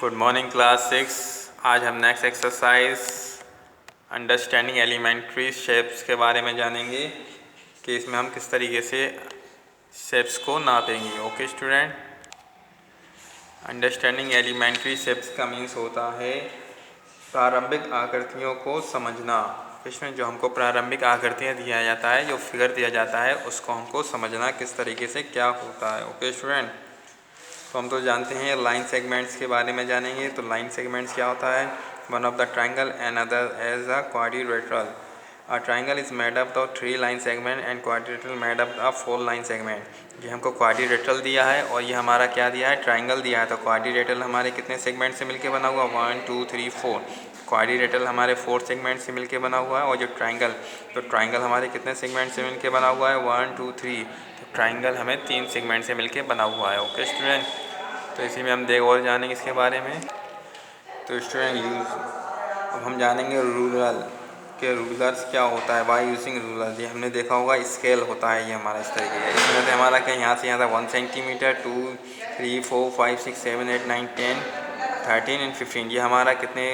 Good morning class 6। आज हम next exercise understanding elementary shapes के बारे में जानेंगे कि इसमें हम किस तरीके से शेप्स को नापेंगे। Okay student, understanding elementary shapes का मीन्स होता है प्रारंभिक आकृतियों को समझना। इसमें जो हमको प्रारंभिक आकृतियाँ दिया जाता है, जो फिगर दिया जाता है, उसको हमको समझना किस तरीके से क्या होता है। ओके स्टूडेंट, तो हम तो जानते हैं लाइन सेगमेंट्स के बारे में जानेंगे। तो लाइन सेगमेंट्स क्या होता है? One of the triangle and other as a quadrilateral. A triangle is made up of 3 line segment and quadrilateral made up of 4 line segment. ये हमको क्वाड्रिलेटरल दिया है और ये हमारा क्या दिया है? ट्राइंगल दिया है। तो क्वाड्रिलेटरल हमारे कितने सेगमेंट से मिलकर बना हुआ? 1 2 3 4। क्वाड्रिलेटरल हमारे 4 सेगमेंट से मिलकर बना हुआ है। और जो ट्राइंगल, तो ट्राइंगल हमारे कितने सेगमेंट से मिलकर बना हुआ है? 1 2 3। तो ट्राइंगल हमें 3 सेगमेंट से मिलकर बना हुआ है। ओके स्टूडेंट, तो इसी में हम देख और जानेंगे इसके बारे में। तो स्टूडेंट अब हम जानेंगे रूलर के रूलर्स क्या होता है। बाय यूजिंग रूलर, ये हमने देखा होगा स्केल होता है ये हमारा इस तरीके का। इसमें से हमारा क्या यहाँ से यहाँ तक 1 सेंटीमीटर 2 3 4 5 6 7 8 9 10 13 एंड 15। ये हमारा कितने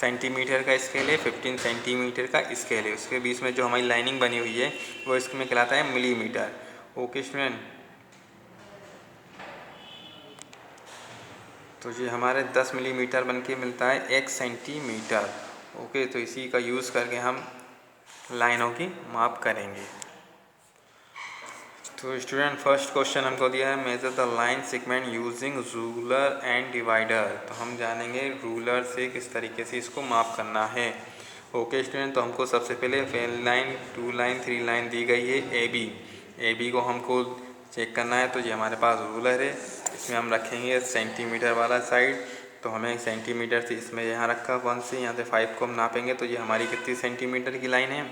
सेंटीमीटर का स्केल है? 15 सेंटीमीटर का स्केल है। उसके बीच में जो हमारी लाइनिंग बनी हुई है वो इसमें कहलाता है मिलीमीटर। ओके स्टूडेंट, तो ये हमारे 10 मिलीमीटर बन के मिलता है 1 सेंटीमीटर। ओके, तो इसी का यूज़ करके हम लाइनों की माप करेंगे। तो स्टूडेंट फर्स्ट क्वेश्चन हमको दिया है measure the line segment using ruler and divider. तो हम जानेंगे रूलर से किस तरीके से इसको माप करना है। ओके स्टूडेंट, तो हमको सबसे पहले लाइन 2 लाइन 3 लाइन दी गई है ए बी को हमको चेक करना है। तो ये हमारे पास रूलर है, इसमें हम रखेंगे सेंटीमीटर वाला साइड। तो हमें सेंटीमीटर से इसमें यहाँ रखा 1 से यहाँ से 5 को हम नापेंगे। तो ये हमारी कितनी सेंटीमीटर की लाइन है?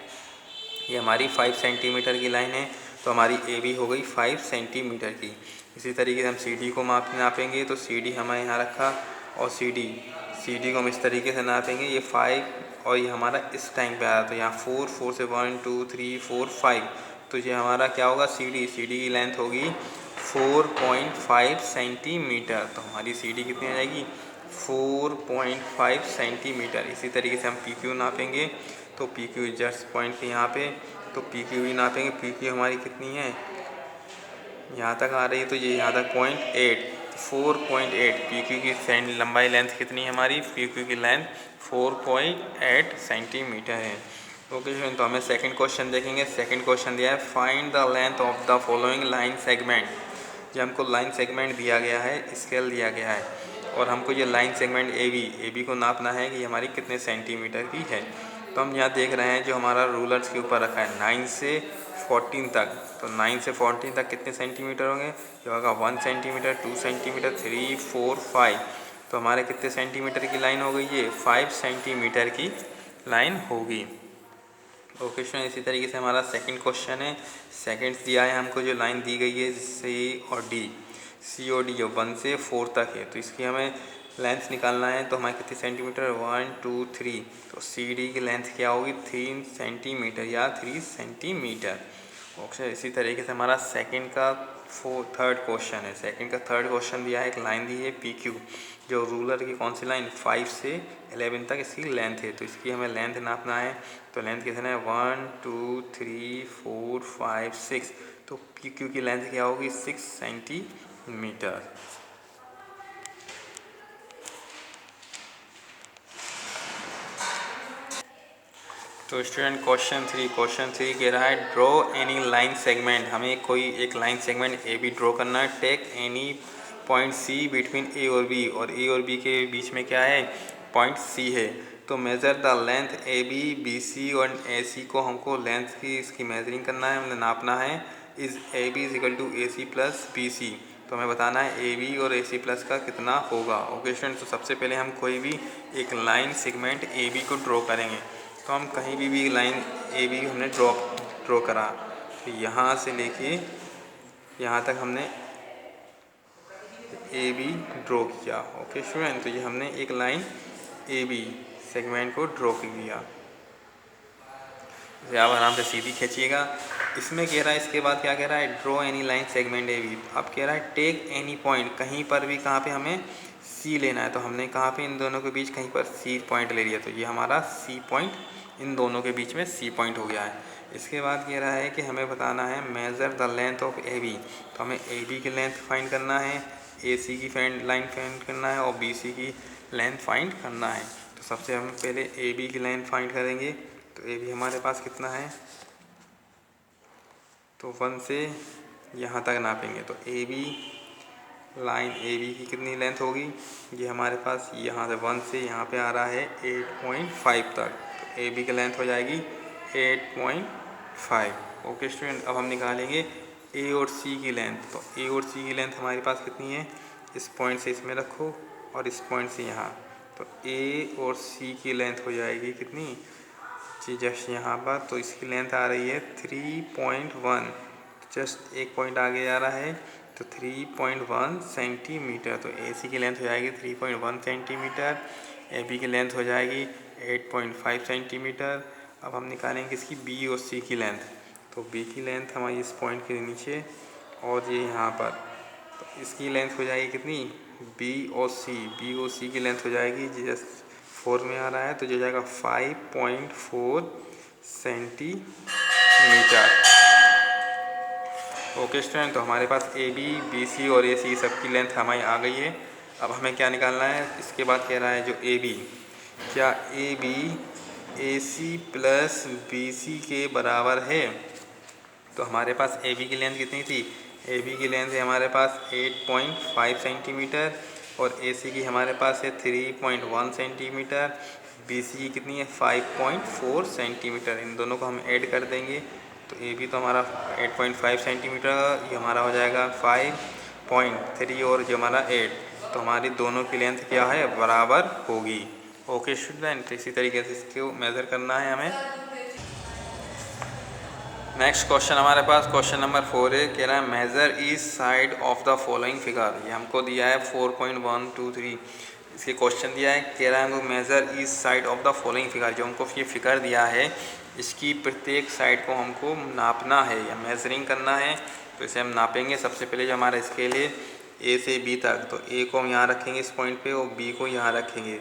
ये हमारी 5 सेंटीमीटर की लाइन है। तो हमारी ए बी हो गई 5 सेंटीमीटर की। इसी तरीके से हम सी डी को नापेंगे। तो सी डी हमें यहाँ रखा और सी डी को हम इस तरीके से नापेंगे। ये 5 और ये हमारा इस टाइम पे आया। तो यहाँ 4 से 1 2 3 4 5। तो ये हमारा क्या होगा? सी डी की लेंथ होगी 4.5 सेंटीमीटर। तो हमारी सी डी कितनी आ जाएगी? 4.5 सेंटीमीटर। इसी तरीके से हम पी क्यू नापेंगे। तो पी क्यू जस्ट पॉइंट के यहाँ पे, तो पी क्यू भी नापेंगे। पी क्यू हमारी कितनी है? यहाँ तक आ रही है। तो ये यहाँ तक 4.8 पी क्यू की लंबाई लेंथ कितनी है हमारी? पी क्यू की लेंथ 4.8 सेंटीमीटर है। ओके स्टूडेंट, तो हमें सेकंड क्वेश्चन देखेंगे। सेकंड क्वेश्चन दिया है find the length of the following line segment. ये हमको लाइन सेगमेंट दिया गया है, स्केल दिया गया है और हमको ये लाइन सेगमेंट ए बी को नापना है कि हमारी कितने सेंटीमीटर की है। तो हम यहाँ देख रहे हैं जो हमारा रूलर्स के ऊपर रखा है 9 से 14 तक। तो 9 से 14 तक कितने सेंटीमीटर होंगे? ये होगा 1 सेंटीमीटर 2 सेंटीमीटर 3 4 5। तो हमारे कितने सेंटीमीटर की लाइन हो गई? ये 5 सेंटीमीटर की लाइन होगी। ओके स्टूडेंट, इसी तरीके से हमारा सेकंड क्वेश्चन है। सेकंड दिया है हमको जो लाइन दी गई है सी और डी जो 1 से 4 तक है। तो इसकी हमें लेंथ निकालना है। तो हमारे कितने सेंटीमीटर? 1 2 3। तो सी डी की लेंथ क्या होगी? 3 सेंटीमीटर या 3 सेंटीमीटर। ओके, इसी तरीके से हमारा सेकंड का थर्ड क्वेश्चन है। सेकंड का थर्ड क्वेश्चन दिया है, एक लाइन दी है पी क्यू, जो रूलर की कौन सी लाइन 5 से 11 तक इसकी लेंथ है। तो इसकी हमें लेंथ नापना है। तो लेंथ कितना है? 1 2 3 4 5 6। तो पी क्यू की लेंथ क्या होगी? 6 सेंटीमीटर। तो स्टूडेंट क्वेश्चन थ्री कह रहा है ड्रॉ एनी लाइन सेगमेंट। हमें कोई एक line segment A B draw करना है। Take any point C between A और बी, और ए और बी के बीच में क्या है? पॉइंट सी है। तो measure the length A B C और ए सी को हमको लेंथ की इसकी मेजरिंग करना है, हमने नापना है। Is A B is equal to A C plus B C. तो हमें बताना है ए बी और ए सी प्लस का कितना होगा। ओके स्टूडेंट, तो सबसे पहले हम कोई भी एक लाइन सेगमेंट ए बी को ड्रॉ करेंगे। तो हम कहीं भी लाइन ए बी हमने ड्रॉ करा। तो यहाँ से लेके यहाँ तक हमने ए बी ड्रॉ किया। ओके स्टूडेंट, तो ये हमने एक लाइन ए बी सेगमेंट को ड्रॉ कर दिया। इसे आप आराम से सीधी खींचिएगा। इसमें कह रहा है, इसके बाद क्या कह रहा है, draw any line segment A B. अब कह रहा है टेक एनी पॉइंट, कहीं पर भी, कहाँ पे हमें सी लेना है। तो हमने कहाँ पे इन दोनों के बीच कहीं पर सी पॉइंट ले लिया, तो ये हमारा सी पॉइंट, इन दोनों के बीच में सी पॉइंट हो गया है। इसके बाद कह रहा है कि हमें बताना है measure the length of A B. तो हमें ए बी की लेंथ फाइंड करना है, ए सी की लाइन फाइंड करना है और बी सी की लेंथ फाइंड करना है। तो सबसे हम पहले ए बी की लेंथ फाइंड करेंगे। तो ए बी हमारे पास कितना है, तो 1 से यहाँ तक नापेंगे। तो A B line A B की कितनी लेंथ होगी, ये हमारे पास यहाँ से 1 से यहाँ पे आ रहा है 8.5 तक। तो ए बी की लेंथ हो जाएगी 8.5। ओके स्टूडेंट, अब हम निकालेंगे ए और सी की लेंथ। तो ए और सी की लेंथ हमारे पास कितनी है, इस पॉइंट से इसमें रखो और इस पॉइंट से यहाँ। तो ए और सी की लेंथ हो जाएगी कितनी जी, जस्ट यहाँ पर। तो इसकी लेंथ आ रही है 3.1, जस्ट एक पॉइंट आगे जा रहा है, तो 3.1 सेंटीमीटर। तो ए सी की लेंथ हो जाएगी 3.1 सेंटीमीटर, ए बी की लेंथ हो जाएगी 8.5 सेंटीमीटर। अब हम निकालेंगे इसकी बी और सी की लेंथ। तो बी की लेंथ हमारी इस पॉइंट के नीचे और ये यहाँ पर, तो इसकी लेंथ हो जाएगी कितनी, बी और सी की लेंथ हो जाएगी, जस्ट 4 में आ रहा है, तो जो जाएगा 5.4 सेंटीमीटर। ओके स्टूडेंट, तो हमारे पास ए बी, बी सी और ए सी सबकी लेंथ हमारी आ गई है। अब हमें क्या निकालना है, इसके बाद कह रहा है जो ए बी, क्या A B A C plus B C के बराबर है। तो हमारे पास ए बी की लेंथ कितनी थी, ए बी की लेंथ है हमारे पास 8.5 सेंटीमीटर और ए सी की हमारे पास है 3.1 सेंटीमीटर, बी सी की कितनी है 5.4 सेंटीमीटर। इन दोनों को हम ऐड कर देंगे, तो ए बी तो हमारा 8.5 सेंटीमीटर, ये हमारा हो जाएगा 5.3 और जो हमारा 8, तो हमारी दोनों की लेंथ क्या है, बराबर होगी। ओके स्टूडेंट, इसी तरीके से इसको मेज़र करना है हमें। नेक्स्ट क्वेश्चन हमारे पास क्वेश्चन नंबर 4 है, कह रहा है measure each side of the following figure. ये हमको दिया है 4.123, इसके क्वेश्चन दिया है, कह रहा है हमको measure each side of the following figure. जो हमको ये फिगर दिया है, इसकी प्रत्येक साइड को हमको नापना है या मेजरिंग करना है। तो इसे हम नापेंगे। सबसे पहले जो हमारा स्केल है ए से बी तक, तो ए को हम यहाँ रखेंगे इस पॉइंट पे और बी को यहाँ रखेंगे।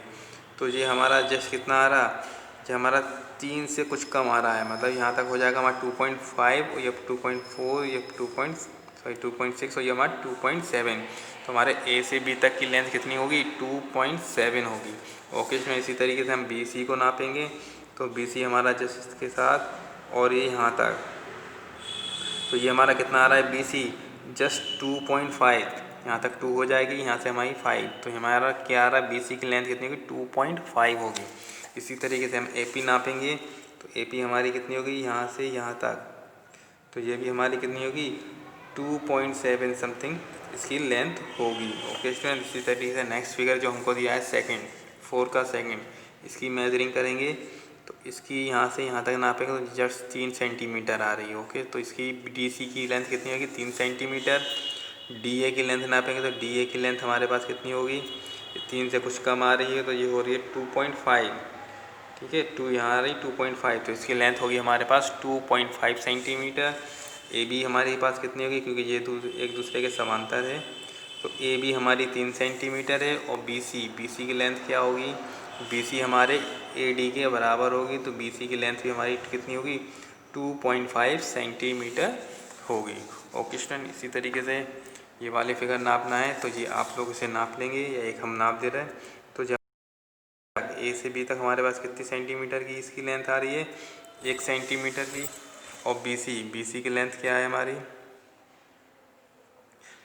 तो ये हमारा जस्ट कितना आ रहा, जो हमारा 3 से कुछ कम आ रहा है, मतलब यहाँ तक हो जाएगा हमारा 2.5 और ये 2.4, ये 2.6 और ये हमारा 2.7। तो हमारे ए से बी तक की लेंथ कितनी होगी, 2.7 होगी। ओके, इसमें इसी तरीके से हम बी सी को नापेंगे। तो बी सी हमारा जस्ट इसके साथ और ये यहाँ तक, तो ये हमारा कितना आ रहा है, बी सी जस्ट 2.5, यहाँ तक 2 हो जाएगी, यहाँ से हमारी 5। तो हमारा क्या आ रहा है, बी सी की लेंथ कितनी होगी, 2.5 होगी। इसी तरीके से हम ए पी नापेंगे। तो ए पी हमारी कितनी होगी, यहाँ से यहाँ तक, तो ये भी हमारी कितनी होगी, 2.7 समथिंग इसकी लेंथ होगी। ओके स्टूडेंट, इसी तरीके से नेक्स्ट फिगर जो हमको दिया है सेकंड, 4 का सेकंड, इसकी मेजरिंग करेंगे। तो इसकी यहाँ से यहाँ तक नापेंगे तो जस्ट 3 सेंटीमीटर आ रही है। ओके, तो इसकी डी सी की लेंथ कितनी होगी, 3 सेंटीमीटर। डी ए की लेंथ नापेंगे तो डी ए की लेंथ हमारे पास कितनी होगी, 3 से कुछ कम आ रही है, तो ये हो रही है 2.5। ठीक है, 2 यहाँ आ रही 2.5, तो इसकी लेंथ होगी हमारे पास 2.5 सेंटीमीटर। ए बी हमारे पास कितनी होगी, क्योंकि ये एक दूसरे के समांतर है, तो ए बी हमारी 3 सेंटीमीटर है। और बी सी की लेंथ क्या होगी, बी सी हमारे ए डी के बराबर होगी, तो बी सी की लेंथ भी हमारी कितनी होगी, 2.5 सेंटीमीटर होगी। ओके स्टूडेंट, इसी तरीके से ये वाले फिगर नापना है, तो ये आप लोग इसे नाप लेंगे या एक हम नाप दे रहे हैं। तो जब ए से बी तक हमारे पास कितनी सेंटीमीटर की इसकी लेंथ आ रही है, 1 सेंटीमीटर की। और बी सी की लेंथ क्या है हमारी,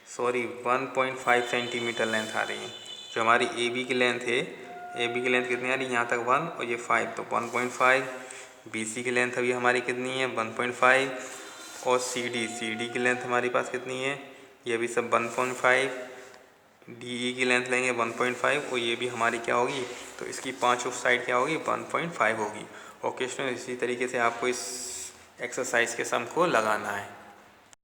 1.5 सेंटीमीटर लेंथ आ रही है। जो हमारी ए बी की लेंथ है, ए बी की लेंथ कितनी आ रही है, यहाँ तक 1 और ये 5, तो 1.5। बी सी की लेंथ अभी हमारी कितनी है, 1.5। और सी डी की लेंथ हमारे पास कितनी है, ये भी सब 1.5। डी ई की लेंथ लेंगे 1.5 और ये भी हमारी क्या होगी, तो इसकी पाँचों साइड क्या होगी, 1.5 होगी। ओके स्टूडेंट, इसी तरीके से आपको इस एक्सरसाइज के सम को लगाना है।